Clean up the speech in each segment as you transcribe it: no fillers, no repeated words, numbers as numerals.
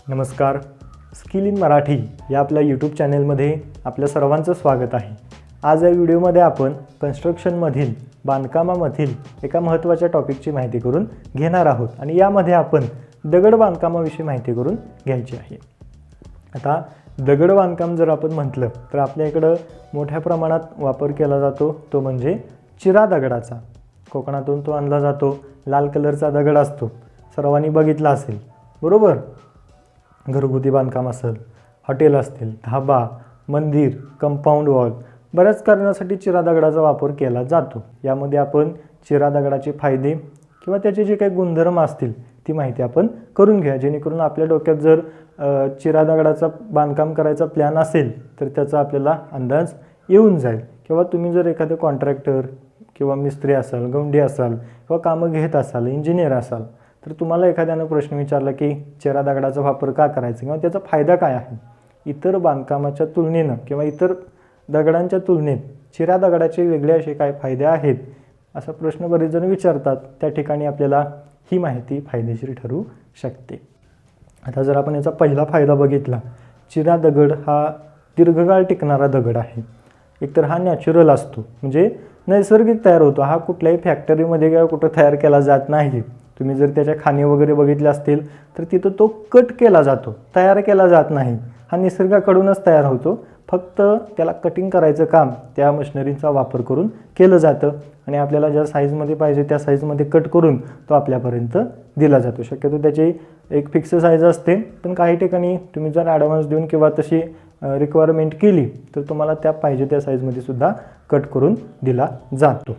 नमस्कार. Skill in Marathi या आपल्या यूट्यूब चॅनेलमध्ये आपल्या सर्वांचं स्वागत आहे. आज या व्हिडिओमध्ये आपण कन्स्ट्रक्शनमधील बांधकामामधील एका महत्त्वाच्या टॉपिकची माहिती करून घेणार आहोत आणि यामध्ये आपण दगड बांधकामाविषयी माहिती करून घ्यायची आहे. आता दगड बांधकाम जर आपण म्हटलं तर आपल्या इकडं मोठ्या प्रमाणात वापर केला जातो तो म्हणजे चिरा दगडाचा. कोकणातून तो आणला जातो. लाल कलरचा दगड असतो, सर्वांनी बघितला असेल, बरोबर. घरगुती बांधकाम असेल, हॉटेल असतील, धाबा, मंदिर, कंपाऊंड वॉल, बऱ्याच कारणासाठी चिरा दगडाचा वापर केला जातो. यामध्ये आपण चिरा दगडाचे फायदे किंवा त्याचे जे काही गुणधर्म असतील ती माहिती आपण करून घ्या, जेणेकरून आपल्या डोक्यात जर चिरा दगडाचा बांधकाम करायचा प्लॅन असेल तर त्याचा आपल्याला अंदाज येऊन जाईल. किंवा तुम्ही जर एखादे कॉन्ट्रॅक्टर किंवा मिस्त्री असाल, गवंडी असाल किंवा कामं घेत असाल, इंजिनियर असाल, तर तुम्हाला एखाद्यानं प्रश्न विचारला की चिरा दगडाचा वापर का करायचा किंवा त्याचा फायदा काय आहे, इतर बांधकामाच्या तुलनेनं किंवा इतर दगडांच्या तुलनेत चिरा दगडाचे वेगळे असे काय फायदे आहेत असा प्रश्न बरेच जण विचारतात. त्या ठिकाणी आपल्याला ही माहिती फायदेशीर ठरू शकते. आता जर आपण याचा पहिला फायदा बघितला, चिरा दगड हा दीर्घकाळ टिकणारा दगड आहे. एकतर हा नॅचरल असतो, म्हणजे नैसर्गिक तयार होतो. हा कुठल्याही फॅक्टरीमध्ये किंवा कुठं तयार केला जात नाही. तुम्ही जर त्याच्या खाणी वगैरे बघितले असतील तर तिथं तो कट केला जातो, तयार केला जात नाही. हा निसर्गाकडूनच तयार होतो. फक्त त्याला कटिंग करायचं काम त्या मशिनरीचा वापर करून केलं जातं आणि आपल्याला ज्या साईजमध्ये पाहिजे त्या साईजमध्ये कट करून तो आपल्यापर्यंत दिला जातो. शक्यतो त्याची एक फिक्स साईज असते, पण काही ठिकाणी तुम्ही जर ॲडव्हान्स देऊन किंवा तशी रिक्वायरमेंट केली तर तुम्हाला त्या पाहिजे त्या साईजमध्ये सुद्धा कट करून दिला जातो.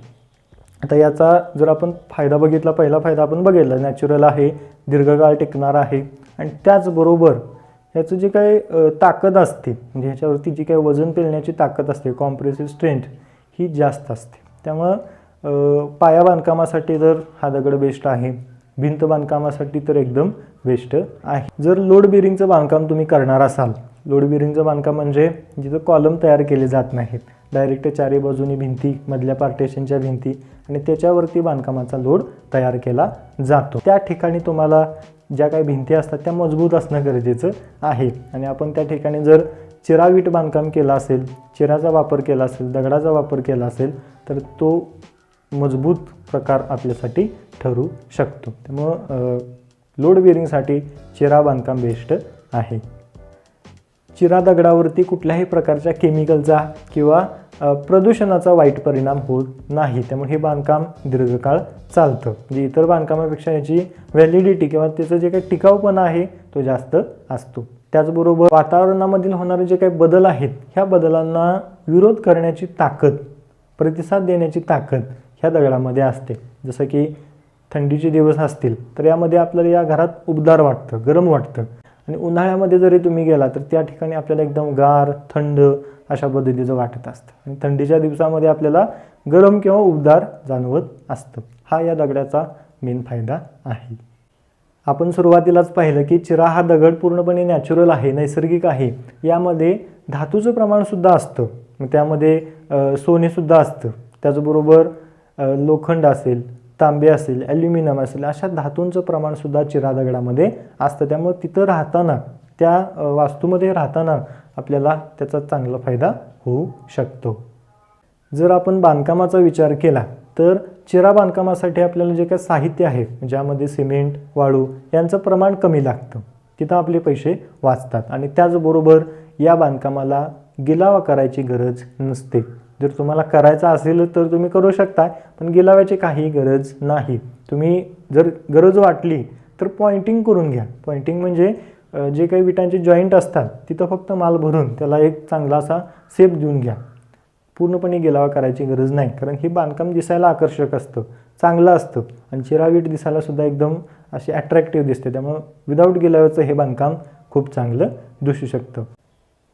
आता याचा जर आपण फायदा बघितला, पहिला फायदा आपण बघितला, नॅचरल आहे, दीर्घकाळ टिकणार आहे आणि त्याचबरोबर ह्याचं जे काही ताकद असते, म्हणजे ह्याच्यावरती जी काही वजन पेलण्याची ताकद असते, कॉम्प्रेसिव्ह स्ट्रेंथ ही जास्त असते. त्यामुळं पाया बांधकामासाठी तर हा दगड बेस्ट आहे, भिंत बांधकामासाठी तर एकदम बेस्ट आहे. जर लोड बेरिंगचं बांधकाम तुम्ही करणार असाल, लोड बेरिंगचं बांधकाम म्हणजे जिथं कॉलम तयार केले जात नाहीत, डायरेक्ट चारी बाजूनी भिंती, मधल्या पार्टेशनच्या भिंती आणि त्याच्यावरती बांधकामाचा लोड तयार केला जातो. त्या ठिकाणी तुम्हाला ज्या काही भिंती असतात त्या मजबूत असणं गरजेचं आहे आणि आपण त्या ठिकाणी जर चिरा वीट बांधकाम केला असेल, चिराचा वापर केला असेल, दगडाचा वापर केला असेल तर तो मजबूत प्रकार आपल्यासाठी ठरू शकतो. त्यामुळं लोड बेरिंगसाठी चिरा बांधकाम बेस्ट आहे. चिरा दगडावरती कुठल्याही प्रकारच्या केमिकलचा किंवा प्रदूषणाचा वाईट परिणाम होत नाही. त्यामुळे हे बांधकाम दीर्घकाळ चालतं. म्हणजे इतर बांधकामापेक्षा याची व्हॅलिडिटी किंवा त्याचं जे काही टिकाऊपणा आहे तो जास्त असतो. त्याचबरोबर वातावरणामधील होणारे जे काही बदल आहेत ह्या बदलांना विरोध करण्याची ताकद, प्रतिसाद देण्याची ताकद ह्या दगडामध्ये असते. जसं की थंडीचे दिवस असतील तर यामध्ये आपल्याला या घरात उबदार वाटतं, गरम वाटतं आणि उन्हाळ्यामध्ये जरी तुम्ही गेला तर त्या ठिकाणी आपल्याला एकदम गार, थंड अशा पद्धतीचं वाटत असतं आणि थंडीच्या दिवसामध्ये आपल्याला गरम किंवा उबदार जाणवत असतं. हा या दगडाचा मेन फायदा आहे. आपण सुरुवातीलाच पाहिलं की चिरा हा दगड पूर्णपणे नॅचरल आहे, नैसर्गिक आहे. यामध्ये धातूचं प्रमाणसुद्धा असतं, त्यामध्ये सोनेसुद्धा असतं. त्याचबरोबर लोखंड असेल, तांबे असेल, ॲल्युमिनियम असेल, अशा धातूंचं प्रमाणसुद्धा चिरा दगडामध्ये असतं. त्यामुळे तिथं राहताना, त्या वास्तूमध्ये राहताना आपल्याला त्याचा चांगला फायदा होऊ शकतो. जर आपण बांधकामाचा विचार केला तर चिरा बांधकामासाठी आपल्याला जे काही साहित्य आहे, ज्यामध्ये सिमेंट, वाळू यांचं प्रमाण कमी लागतं, तिथं आपले पैसे वाचतात आणि त्याचबरोबर या बांधकामाला गिलावा करायची गरज नसते. जर तुम्हाला करायचा असेल तर तुम्ही करू शकता, पण गिलाव्याची काही गरज नाही. तुम्ही जर गरज वाटली तर पॉइंटिंग करून घ्या. पॉइंटिंग म्हणजे जे काही विटांचे जॉईंट असतात तिथं फक्त माल भरून त्याला एक चांगला असा शेप देऊन घ्या. पूर्णपणे गिलावा करायची गरज नाही, कारण हे बांधकाम दिसायला आकर्षक असतं, चांगलं असतं आणि चिरा वीट दिसायला सुद्धा एकदम अशी अट्रॅक्टिव्ह दिसते. त्यामुळं विदाऊट गिलाव्याचं हे बांधकाम खूप चांगलं दिसू शकतं.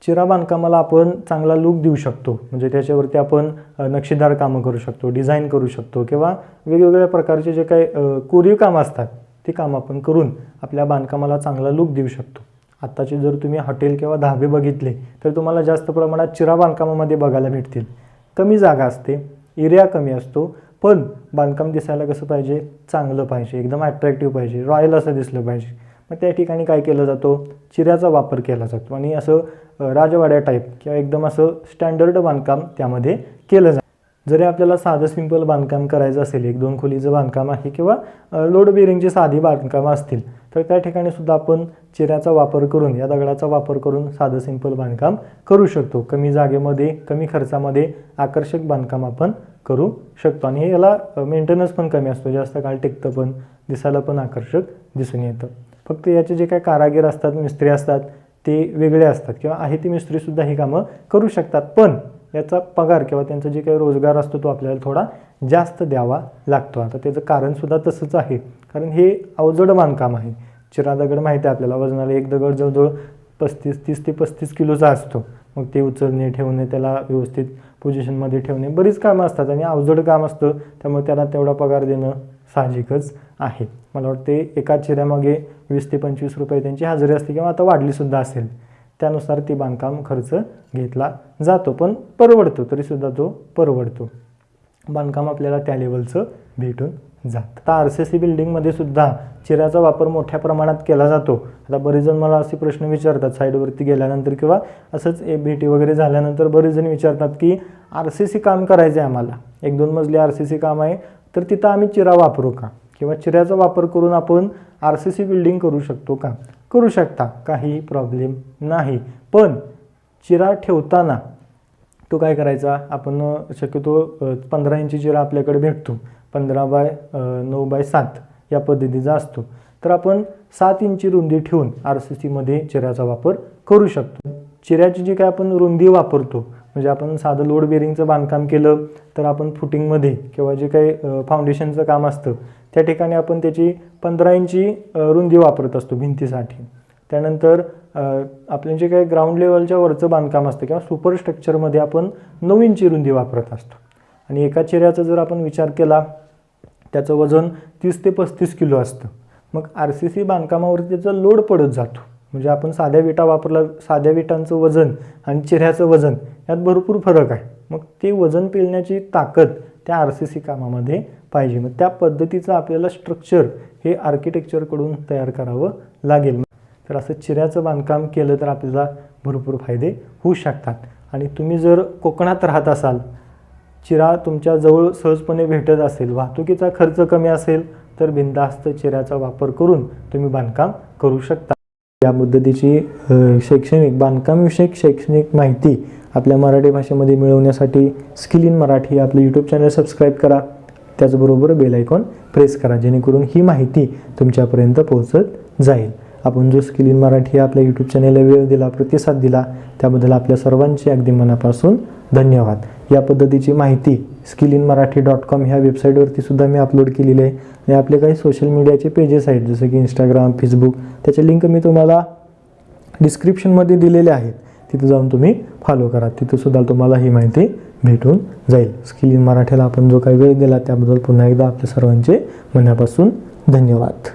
चिरा बांधकामाला आपण चांगला लूक देऊ शकतो, म्हणजे त्याच्यावरती आपण नक्षीदार कामं करू शकतो, डिझाईन करू शकतो किंवा वेगवेगळ्या प्रकारचे जे काही कोरीव कामं असतात ते काम आपण करून आपल्या बांधकामाला चांगला लूक देऊ शकतो. आत्ताचे जर तुम्ही हॉटेल किंवा धाबे बघितले तर तुम्हाला जास्त प्रमाणात चिरा बांधकामामध्ये बघायला भेटतील. कमी जागा असते, एरिया कमी असतो, पण बांधकाम दिसायला कसं पाहिजे, चांगलं पाहिजे, एकदम अट्रॅक्टिव्ह पाहिजे, रॉयल असं दिसलं पाहिजे. मग त्या ठिकाणी काय केलं जातो, चिऱ्याचा वापर केला जातो आणि असं राजवाड्या टाईप किंवा एकदम असं स्टँडर्ड बांधकाम त्यामध्ये केलं जातं. जरी आपल्याला साधं सिंपल बांधकाम करायचं असेल, 1-2 खोलीचं बांधकाम आहे किंवा लोड बेरिंगची साधी बांधकामं असतील, तर त्या ठिकाणी सुद्धा आपण चिऱ्याचा वापर करून, या दगडाचा वापर करून साधं सिंपल बांधकाम करू शकतो. कमी जागेमध्ये, कमी खर्चामध्ये आकर्षक बांधकाम आपण करू शकतो आणि याला मेंटेनन्स पण कमी असतो, जास्त काळ टिकतं, पण दिसायला पण आकर्षक दिसून येतं. फक्त याचे जे काही कारागीर असतात, मिस्त्री असतात, ते वेगळे असतात किंवा आहे ती मिस्त्रीसुद्धा ही कामं करू शकतात, पण याचा पगार किंवा त्यांचा जे काही रोजगार असतो तो आपल्याला थोडा जास्त द्यावा लागतो. आता त्याचं कारणसुद्धा तसंच आहे, कारण हे अवजड बांधकाम आहे. चिरा दगड माहिती आहे आपल्याला, वजनाला एक दगड जवळजवळ 30 ते 35 किलोचा असतो. मग ते उचलणे, ठेवणे, त्याला व्यवस्थित पोझिशनमध्ये ठेवणे, बरीच कामं असतात आणि अवजड काम असतं, त्यामुळे त्याला तेवढा पगार देणं साहजिकच आहे. मला वाटते एका चिऱ्यामागे 20 ते 25 रुपये त्यांची हजेरी असते किंवा आता वाढलीसुद्धा असेल, त्यानुसार ती बांधकाम खर्च घेतला जातो, पण परवडतो, तरीसुद्धा तो परवडतो. बांधकाम आपल्याला त्या लेवलचं भेटून जातं. आता RCC बिल्डिंगमध्ये सुद्धा चिऱ्याचा वापर मोठ्या प्रमाणात केला जातो. आता बरेच जण मला असे प्रश्न विचारतात साईडवरती गेल्यानंतर किंवा असंच भेटी वगैरे झाल्यानंतर बरेच जण विचारतात की RCC काम करायचं आहे आम्हाला, 1-2 मजली RCC काम आहे, तर तिथं आम्ही चिरा वापरू का, किंवा चिऱ्याचा वापर करून आपण RCC बिल्डिंग करू शकतो का? करू शकता, काहीही प्रॉब्लेम नाही. पण चिरा ठेवताना तो काय करायचा, आपण शक्यतो 15 इंची चिरा आपल्याकडे भेटतो, 15x9x7 या पद्धतीचा असतो, तर आपण 7 इंची रुंदी ठेवून RCCमध्ये चिऱ्याचा वापर करू शकतो. चिऱ्याची जी काय आपण रुंदी वापरतो, म्हणजे आपण साधं लोड बेरिंगचं बांधकाम केलं तर आपण फुटिंगमध्ये किंवा जे काही फाउंडेशनचं काम असतं त्या ठिकाणी आपण त्याची 15 इंची रुंदी वापरत असतो भिंतीसाठी. त्यानंतर आपलं जे काही ग्राउंड लेवलच्या वरचं बांधकाम असतं किंवा सुपर स्ट्रक्चरमध्ये आपण 9 इंची रुंदी वापरत असतो. आणि एका चिऱ्याचा जर आपण विचार केला, त्याचं वजन 30 ते 35 किलो असतं. मग RCC बांधकामावरती त्याचा लोड पडत जातो. म्हणजे आपण साध्या विटा वापरला, साध्या विटांचं वजन आणि चिऱ्याचं वजन यात भरपूर फरक आहे. मग ते वजन पेलण्याची ताकद त्या RCC कामामध्ये पाहिजे. मग त्या पद्धतीचं आपल्याला स्ट्रक्चर हे आर्किटेक्चरकडून तयार करावं लागेल. तर असं चिऱ्याचं बांधकाम केलं तर आपल्याला भरपूर फायदे होऊ शकतात. आणि तुम्ही जर कोकणात राहत असाल, चिरा तुमच्या जवळ सहजपणे भेटत असेल, वाहतुकीचा खर्च कमी असेल, तर बिनधास्त चिऱ्याचा वापर करून तुम्ही बांधकाम करू शकता. या पद्धतीची बांधकामविषयक शैक्षणिक माहिती आपल्या मराठी भाषेमध्ये मिळवण्यासाठी स्किल इन मराठी या आपलं यूट्यूब चॅनल सबस्क्राईब करा. त्याचबरोबर बेल आयकॉन प्रेस करा, जेणेकरून ही माहिती तुमच्यापर्यंत पोहोचत जाईल. आपण जो स्किल इन मराठी या आपल्या यूट्यूब चॅनलला वेळ दिला, प्रतिसाद दिला, त्याबद्दल आपल्या सर्वांचे अगदी मनापासून धन्यवाद. या पद्धतीची माहिती skillinmarathi.com ह्या वेबसाईटवरती सुद्धा मी अपलोड केलेली आहे. आणि आपले काही सोशल मीडियाचे पेजेस आहेत, जसं की इंस्टाग्राम, फेसबुक, त्याचे लिंक मी तुम्हाला डिस्क्रिप्शनमध्ये दिलेले आहेत. तिथं जाऊन तुम्ही फॉलो करा, तिथं सुद्धा तुम्हाला ही माहिती भेटून जाईल. स्किल इन मराठीला आपण जो काही वेळ दिला त्याबद्दल पुन्हा एकदा आपल्या सर्वांचे मनापासून धन्यवाद.